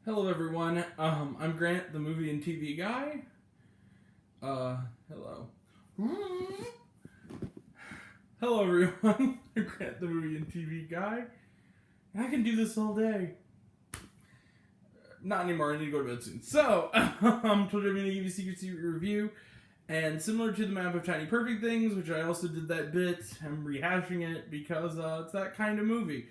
Hello everyone, I'm Grant, the movie and TV guy. Hello. Hello everyone, I'm Grant, the movie and TV guy. And I can do this all day. Not anymore, I need to go to bed soon. So, today I'm going to give you a Secret review. And similar to the Map of Tiny Perfect Things, which I also did that bit, I'm rehashing it because it's that kind of movie.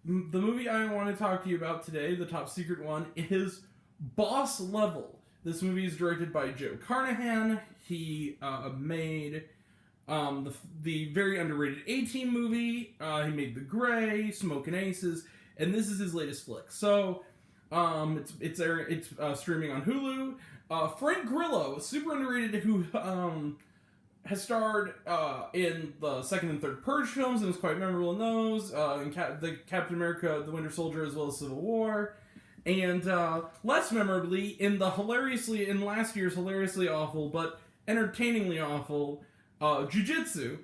The movie I want to talk to you about today, the top secret one, is Boss Level. This movie is directed by Joe Carnahan. He made the very underrated A-Team movie. He made The Grey, Smokin' Aces, and this is his latest flick. So, it's streaming on Hulu. Frank Grillo, super underrated, who has starred in the second and third Purge films and is quite memorable in those, in the Captain America, the Winter Soldier, as well as Civil War, and less memorably in last year's hilariously awful but entertainingly awful Jiu-Jitsu.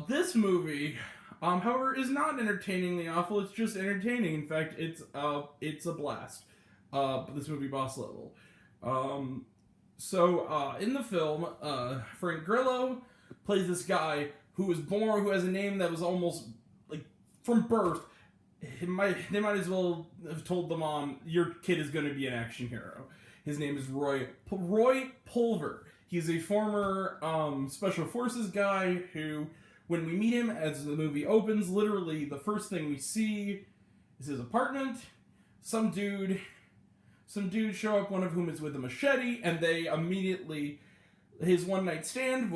This movie, however, is not entertainingly awful. It's just entertaining. In fact, it's a blast. This movie, Boss Level. So, in the film, Frank Grillo plays this guy who has a name that was almost, like, from birth. They might as well have told the mom, your kid is going to be an action hero. His name is Roy Pulver. He's a former, Special Forces guy who, when we meet him as the movie opens, literally the first thing we see is his apartment. Some dude show up, one of whom is with a machete, and they immediately, his one-night stand,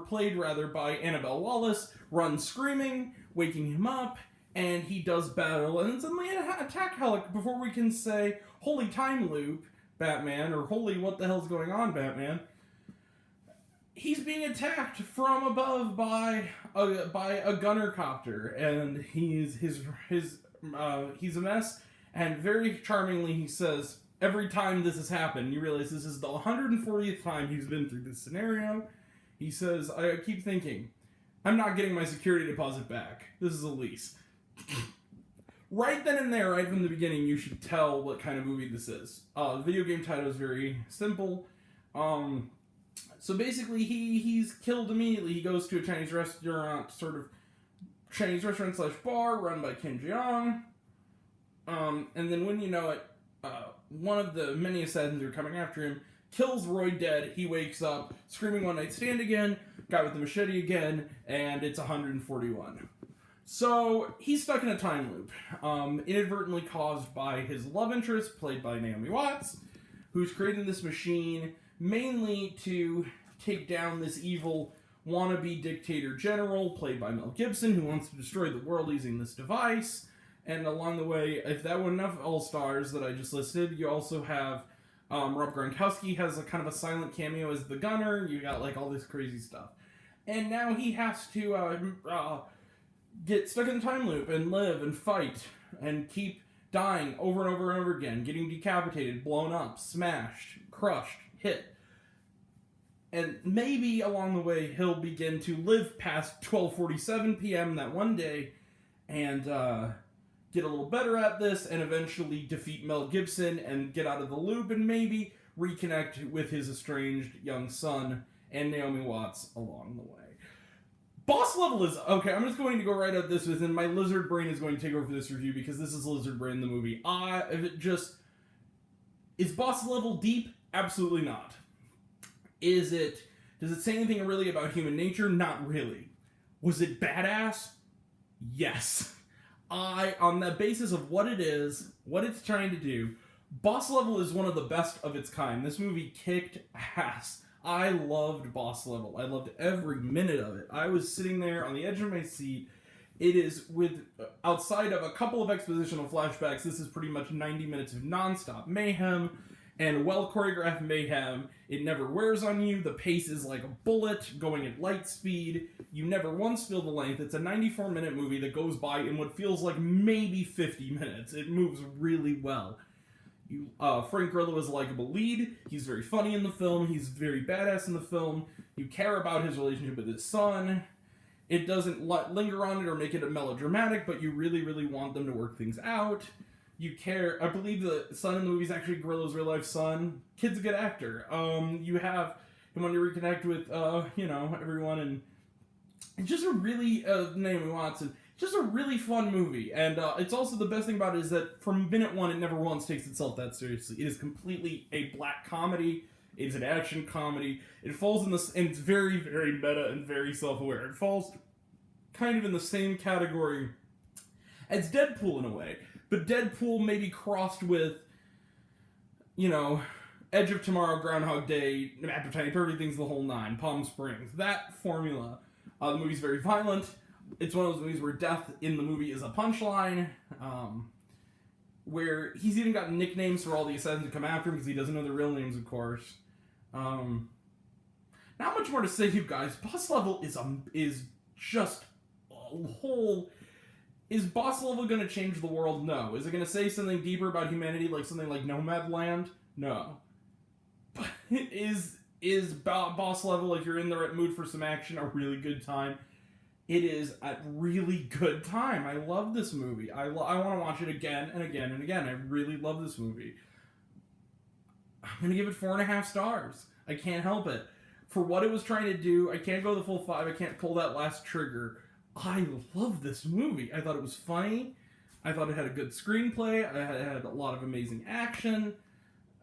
played by Annabelle Wallace, runs screaming, waking him up, and he does battle, and then suddenly attack Helic before we can say, holy time loop, Batman, or holy what the hell's going on, Batman. He's being attacked from above by a gunner copter, and he's a mess. And very charmingly, he says, every time this has happened, you realize this is the 140th time he's been through this scenario. He says, I keep thinking, I'm not getting my security deposit back. This is a lease. Right then and there, right from the beginning, you should tell what kind of movie this is. The video game title is very simple. So basically, he's killed immediately. He goes to a Chinese restaurant, / bar, run by Kim Jeong. And then when you know it, one of the many assassins who are coming after him kills Roy dead. He wakes up, screaming one night stand again, guy with the machete again, and it's 141. So, he's stuck in a time loop, inadvertently caused by his love interest, played by Naomi Watts, who's creating this machine mainly to take down this evil wannabe dictator general, played by Mel Gibson, who wants to destroy the world using this device. And along the way, if that weren't enough all-stars that I just listed, you also have Rob Gronkowski has a kind of a silent cameo as the gunner. You got like all this crazy stuff. And now he has to get stuck in the time loop and live and fight and keep dying over and over and over again, getting decapitated, blown up, smashed, crushed, hit. And maybe along the way he'll begin to live past 12:47 p.m. that one day and get a little better at this, and eventually defeat Mel Gibson and get out of the loop and maybe reconnect with his estranged young son and Naomi Watts along the way. Boss Level is, okay, I'm just going to go right at this with, and my lizard brain is going to take over for this review because this is Lizard Brain, the movie. Is Boss Level deep? Absolutely not. Does it say anything really about human nature? Not really. Was it badass? Yes. On the basis of what it is, what it's trying to do, Boss Level is one of the best of its kind. This movie kicked ass. I loved Boss Level. I loved every minute of it. I was sitting there on the edge of my seat. It is outside of a couple of expositional flashbacks, this is pretty much 90 minutes of nonstop mayhem and well-choreographed mayhem. It never wears on you. The pace is like a bullet going at light speed. You never once feel the length. It's a 94-minute movie that goes by in what feels like maybe 50 minutes. It moves really well. Frank Grillo is a likable lead. He's very funny in the film. He's very badass in the film. You care about his relationship with his son. It doesn't linger on it or make it a melodramatic, but you really, really want them to work things out. You care. I believe the son in the movie is actually Grillo's real life son. Kid's a good actor. You have him when you reconnect with, everyone, and it's just a really, Naomi Watson, just a really fun movie. And it's also, the best thing about it is that from minute one, it never once takes itself that seriously. It is completely a black comedy. It's an action comedy. It falls in this, and it's very, very meta and very self-aware. It falls kind of in the same category as Deadpool in a way. But Deadpool maybe crossed with, Edge of Tomorrow, Groundhog Day, After Tiny Perfect Things, the whole nine, Palm Springs. That formula. The movie's very violent. It's one of those movies where death in the movie is a punchline. Where he's even got nicknames for all the assassins to come after him because he doesn't know their real names, of course. Not much more to say, you guys. Boss Level is just a whole... Is Boss Level going to change the world? No. Is it going to say something deeper about humanity, like something like Nomadland? No. But is Boss Level, if you're in the right mood for some action, a really good time? It is a really good time. I love this movie. I want to watch it again and again and again. I really love this movie. I'm going to give it 4.5 stars. I can't help it. For what it was trying to do, I can't go the full 5. I can't pull that last trigger. I love this movie. I thought it was funny. I thought it had a good screenplay. It had a lot of amazing action.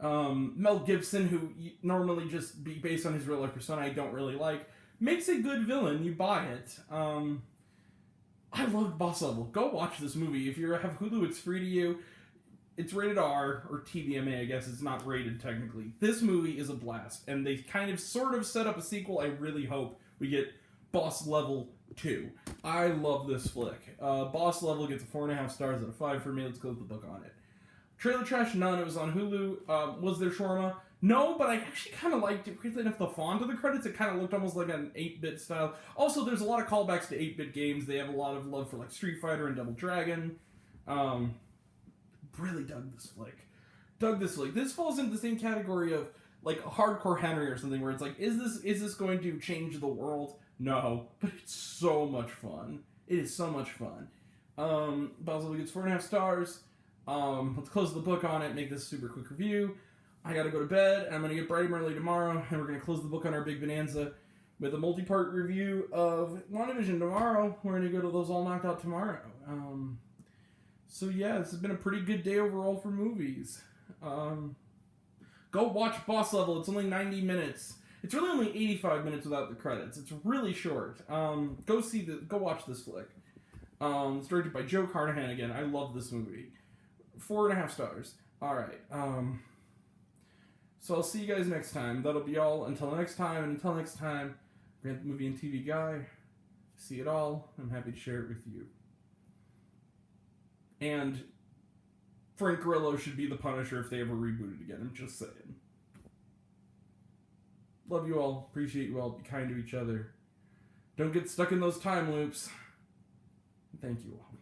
Mel Gibson, who normally just be based on his real life persona I don't really like, makes a good villain. You buy it. I loved Boss Level. Go watch this movie. If you have Hulu, it's free to you. It's rated R, or TVMA, I guess. It's not rated, technically. This movie is a blast, and they kind of sort of set up a sequel. I really hope we get Boss Level 2. I love this flick. Boss Level gets a 4.5 stars out of 5 for me. Let's close the book on it. Trailer trash, none. It was on Hulu. Was there shawarma? No, but I actually kind of liked it. Weirdly enough, the font of the credits, it kind of looked almost like an 8-bit style. Also, there's a lot of callbacks to 8-bit games. They have a lot of love for like Street Fighter and Double Dragon. Really dug this flick. This falls into the same category of like a Hardcore Henry or something, where it's like, is this going to change the world? No, but it's so much fun. It is so much fun. Boss Level gets 4.5 stars. Let's close the book on it, make this a super quick review. I gotta go to bed, and I'm gonna get bright and early tomorrow, and we're gonna close the book on our big bonanza with a multi-part review of WandaVision tomorrow. We're gonna go to those all knocked out tomorrow. So yeah, this has been a pretty good day overall for movies. Go watch Boss Level. It's only 90 minutes. It's really only 85 minutes without the credits. It's really short. Go watch this flick. It's directed by Joe Carnahan again. I love this movie. 4.5 stars. Alright. So I'll see you guys next time. That'll be all. Until next time, and until next time, Grant the Movie and TV Guy. See it all. I'm happy to share it with you. And Frank Grillo should be the Punisher if they ever reboot it again. I'm just saying. Love you all. Appreciate you all. Be kind to each other. Don't get stuck in those time loops. Thank you all.